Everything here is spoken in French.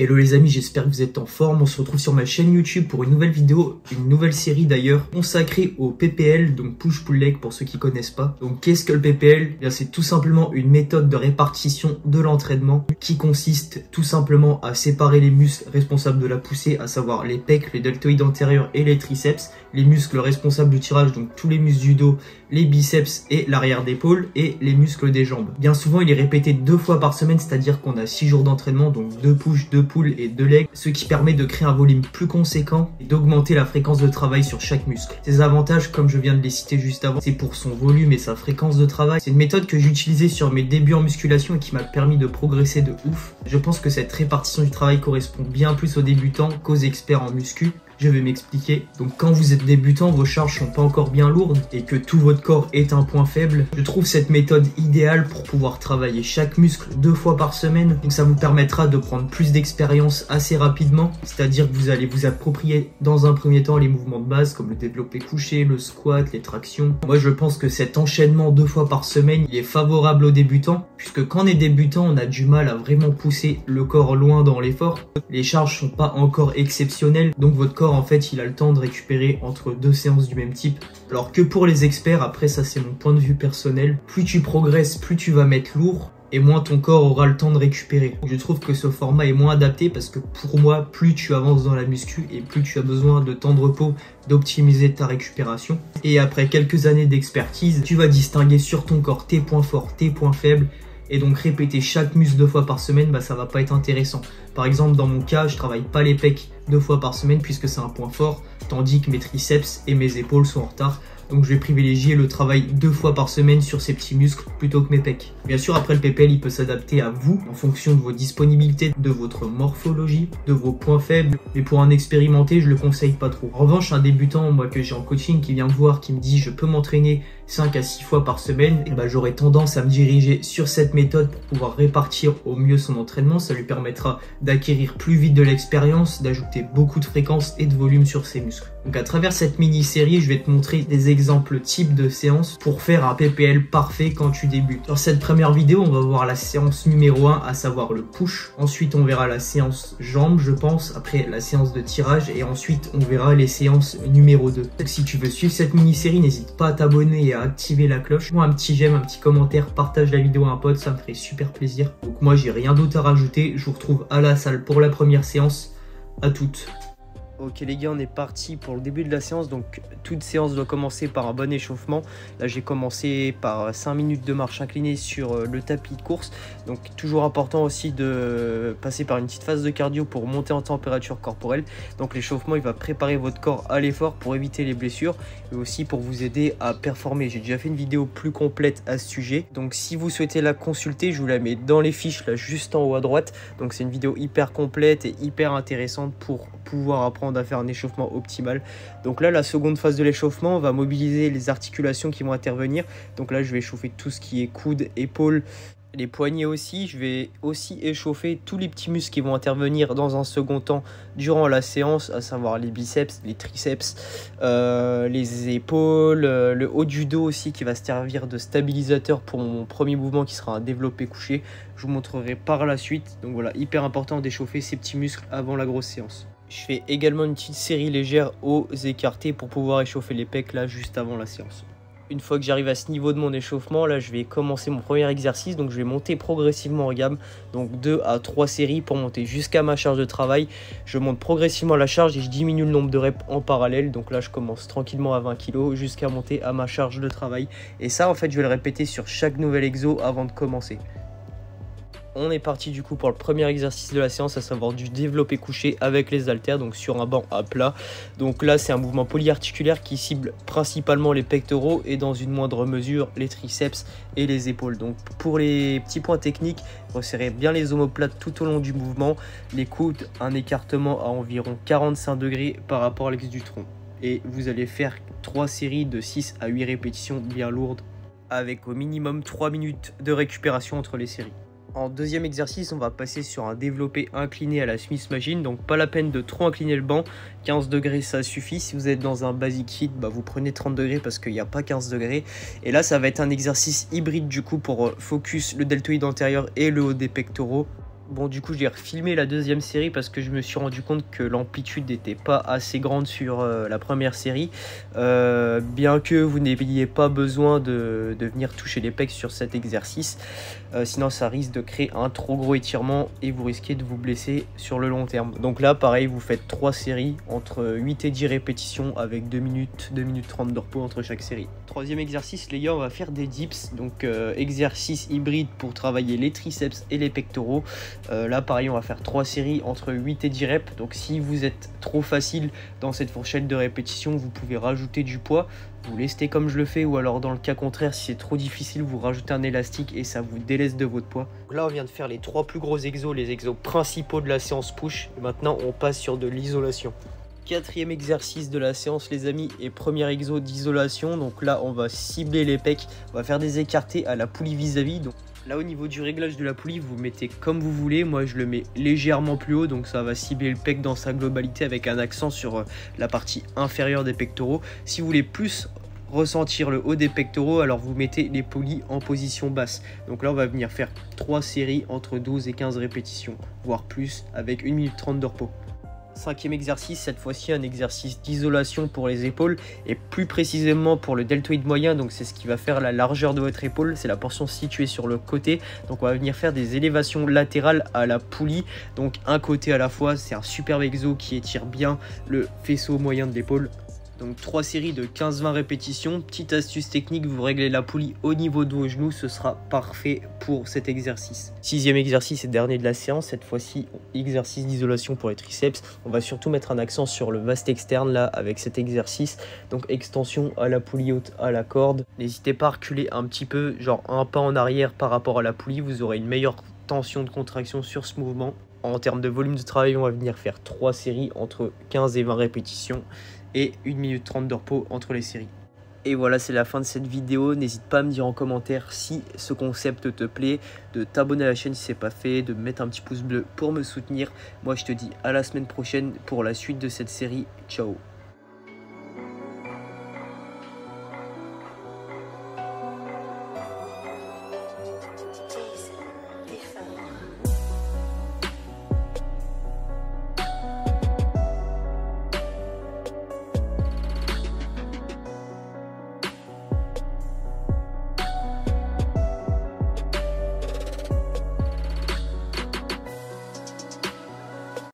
Hello les amis, j'espère que vous êtes en forme. On se retrouve sur ma chaîne YouTube pour une nouvelle vidéo, une nouvelle série d'ailleurs, consacrée au PPL, donc push-pull leg pour ceux qui connaissent pas. Donc qu'est-ce que le PPL? Eh bien, c'est tout simplement une méthode de répartition de l'entraînement qui consiste tout simplement à séparer les muscles responsables de la poussée, à savoir les pecs, les deltoïdes antérieurs et les triceps, les muscles responsables du tirage, donc tous les muscles du dos, les biceps et l'arrière d'épaule, et les muscles des jambes. Bien souvent, il est répété 2 fois par semaine, c'est-à-dire qu'on a 6 jours d'entraînement, donc 2 push, 2 pull et 2 legs, ce qui permet de créer un volume plus conséquent et d'augmenter la fréquence de travail sur chaque muscle. Ses avantages, comme je viens de les citer juste avant, c'est pour son volume et sa fréquence de travail. C'est une méthode que j'utilisais sur mes débuts en musculation et qui m'a permis de progresser de ouf. Je pense que cette répartition du travail correspond bien plus aux débutants qu'aux experts en muscu. Je vais m'expliquer. Donc quand vous êtes débutant, vos charges sont pas encore bien lourdes et que tout votre corps est un point faible, je trouve cette méthode idéale pour pouvoir travailler chaque muscle 2 fois par semaine. Donc ça vous permettra de prendre plus d'expérience assez rapidement, c'est-à-dire que vous allez vous approprier dans un premier temps les mouvements de base comme le développé couché, le squat, les tractions. Moi je pense que cet enchaînement 2 fois par semaine, il est favorable aux débutants, puisque quand on est débutant, on a du mal à vraiment pousser le corps loin dans l'effort. Les charges sont pas encore exceptionnelles, donc votre corps en fait il a le temps de récupérer entre 2 séances du même type. Alors que pour les experts, après ça c'est mon point de vue personnel, plus tu progresses, plus tu vas mettre lourd et moins ton corps aura le temps de récupérer. Je trouve que ce format est moins adapté parce que pour moi, plus tu avances dans la muscu et plus tu as besoin de temps de repos, d'optimiser ta récupération. Et après quelques années d'expertise, tu vas distinguer sur ton corps tes points forts, tes points faibles. Et donc répéter chaque muscle 2 fois par semaine, ça va pas être intéressant. Par exemple, dans mon cas, je travaille pas les pecs 2 fois par semaine puisque c'est un point fort, tandis que mes triceps et mes épaules sont en retard. Donc je vais privilégier le travail 2 fois par semaine sur ces petits muscles plutôt que mes pecs. Bien sûr, après le PPL, il peut s'adapter à vous en fonction de vos disponibilités, de votre morphologie, de vos points faibles. Mais pour un expérimenté, je le conseille pas trop. En revanche, un débutant, moi que j'ai en coaching, qui vient me voir, qui me dit je peux m'entraîner 5 à 6 fois par semaine, et j'aurais tendance à me diriger sur cette méthode pour pouvoir répartir au mieux son entraînement. Ça lui permettra d'acquérir plus vite de l'expérience, d'ajouter beaucoup de fréquence et de volume sur ses muscles. Donc à travers cette mini-série, je vais te montrer des exemples types de séances pour faire un PPL parfait quand tu débutes. Dans cette première vidéo, on va voir la séance numéro 1, à savoir le push. Ensuite, on verra la séance jambes, je pense. Après, la séance de tirage. Et ensuite, on verra les séances numéro 2. Donc, si tu veux suivre cette mini-série, n'hésite pas à t'abonner et à activer la cloche. Moi, un petit j'aime, un petit commentaire, partage la vidéo à un pote, ça me ferait super plaisir. Donc moi, j'ai rien d'autre à rajouter. Je vous retrouve à la salle pour la première séance. À toutes. Ok les gars, on est parti pour le début de la séance. Donc toute séance doit commencer par un bon échauffement. Là j'ai commencé par 5 minutes de marche inclinée sur le tapis de course. Donc toujours important aussi de passer par une petite phase de cardio pour monter en température corporelle. Donc l'échauffement il va préparer votre corps à l'effort pour éviter les blessures et aussi pour vous aider à performer. J'ai déjà fait une vidéo plus complète à ce sujet. Donc si vous souhaitez la consulter, je vous la mets dans les fiches là juste en haut à droite. Donc c'est une vidéo hyper complète et hyper intéressante pour pouvoir apprendre à faire un échauffement optimal. Donc là la seconde phase de l'échauffement, on va mobiliser les articulations qui vont intervenir. Donc là je vais échauffer tout ce qui est coudes, épaules, les poignets aussi. Je vais aussi échauffer tous les petits muscles qui vont intervenir dans un second temps durant la séance, à savoir les biceps, les triceps, les épaules, le haut du dos aussi qui va servir de stabilisateur pour mon premier mouvement qui sera un développé couché. Je vous montrerai par la suite. Donc voilà, hyper important d'échauffer ces petits muscles avant la grosse séance. Je fais également une petite série légère aux écartés pour pouvoir échauffer les pecs là juste avant la séance. Une fois que j'arrive à ce niveau de mon échauffement, là je vais commencer mon premier exercice. Donc je vais monter progressivement en gamme, donc 2 à 3 séries pour monter jusqu'à ma charge de travail. Je monte progressivement la charge et je diminue le nombre de reps en parallèle. Donc là je commence tranquillement à 20 kg jusqu'à monter à ma charge de travail. Et ça en fait je vais le répéter sur chaque nouvel exo avant de commencer. On est parti du coup pour le premier exercice de la séance, à savoir du développé couché avec les haltères, donc sur un banc à plat. Donc là c'est un mouvement polyarticulaire qui cible principalement les pectoraux et dans une moindre mesure les triceps et les épaules. Donc pour les petits points techniques, resserrez bien les omoplates tout au long du mouvement, les coudes, un écartement à environ 45 degrés par rapport à l'axe du tronc. Et vous allez faire 3 séries de 6 à 8 répétitions bien lourdes avec au minimum 3 minutes de récupération entre les séries. En deuxième exercice, on va passer sur un développé incliné à la Smith Machine. Donc pas la peine de trop incliner le banc, 15 degrés ça suffit. Si vous êtes dans un basic fit, vous prenez 30 degrés parce qu'il n'y a pas 15 degrés. Et là ça va être un exercice hybride du coup pour focus le deltoïde antérieur et le haut des pectoraux. Bon, du coup, j'ai refilmé la deuxième série parce que je me suis rendu compte que l'amplitude n'était pas assez grande sur la première série. Bien que vous n'ayez pas besoin de venir toucher les pecs sur cet exercice. Sinon, ça risque de créer un trop gros étirement et vous risquez de vous blesser sur le long terme. Donc là, pareil, vous faites 3 séries entre 8 et 10 répétitions avec 2 minutes 30 de repos entre chaque série. Troisième exercice, les gars, on va faire des dips. Donc, exercice hybride pour travailler les triceps et les pectoraux. Là pareil, on va faire 3 séries entre 8 et 10 reps. Donc si vous êtes trop facile dans cette fourchette de répétition, vous pouvez rajouter du poids, vous lestez comme je le fais, ou alors dans le cas contraire, si c'est trop difficile, vous rajoutez un élastique et ça vous délaisse de votre poids. Donc là on vient de faire les 3 plus gros exos, les exos principaux de la séance push. Et maintenant on passe sur de l'isolation. Quatrième exercice de la séance, les amis, et premier exo d'isolation. Donc là on va cibler les pecs, on va faire des écartés à la poulie vis-à-vis. Donc là au niveau du réglage de la poulie, vous mettez comme vous voulez. Moi je le mets légèrement plus haut, donc ça va cibler le pec dans sa globalité avec un accent sur la partie inférieure des pectoraux. Si vous voulez plus ressentir le haut des pectoraux, alors vous mettez les poulies en position basse. Donc là on va venir faire 3 séries entre 12 et 15 répétitions, voire plus, avec 1 minute 30 de repos. Cinquième exercice, cette fois-ci un exercice d'isolation pour les épaules et plus précisément pour le deltoïde moyen. Donc c'est ce qui va faire la largeur de votre épaule, c'est la portion située sur le côté. Donc on va venir faire des élévations latérales à la poulie, donc un côté à la fois. C'est un superbe exo qui étire bien le faisceau moyen de l'épaule. Donc 3 séries de 15-20 répétitions. Petite astuce technique, vous réglez la poulie au niveau de vos genoux, ce sera parfait pour cet exercice. Sixième exercice et dernier de la séance, cette fois-ci exercice d'isolation pour les triceps. On va surtout mettre un accent sur le vaste externe là avec cet exercice. Donc extension à la poulie haute à la corde. N'hésitez pas à reculer un petit peu, genre un pas en arrière par rapport à la poulie, vous aurez une meilleure tension de contraction sur ce mouvement. En termes de volume de travail, on va venir faire 3 séries entre 15 et 20 répétitions et 1 minute 30 de repos entre les séries. Et voilà, c'est la fin de cette vidéo. N'hésite pas à me dire en commentaire si ce concept te plaît, de t'abonner à la chaîne si c'est pas fait, de mettre un petit pouce bleu pour me soutenir. Moi je te dis à la semaine prochaine pour la suite de cette série. Ciao.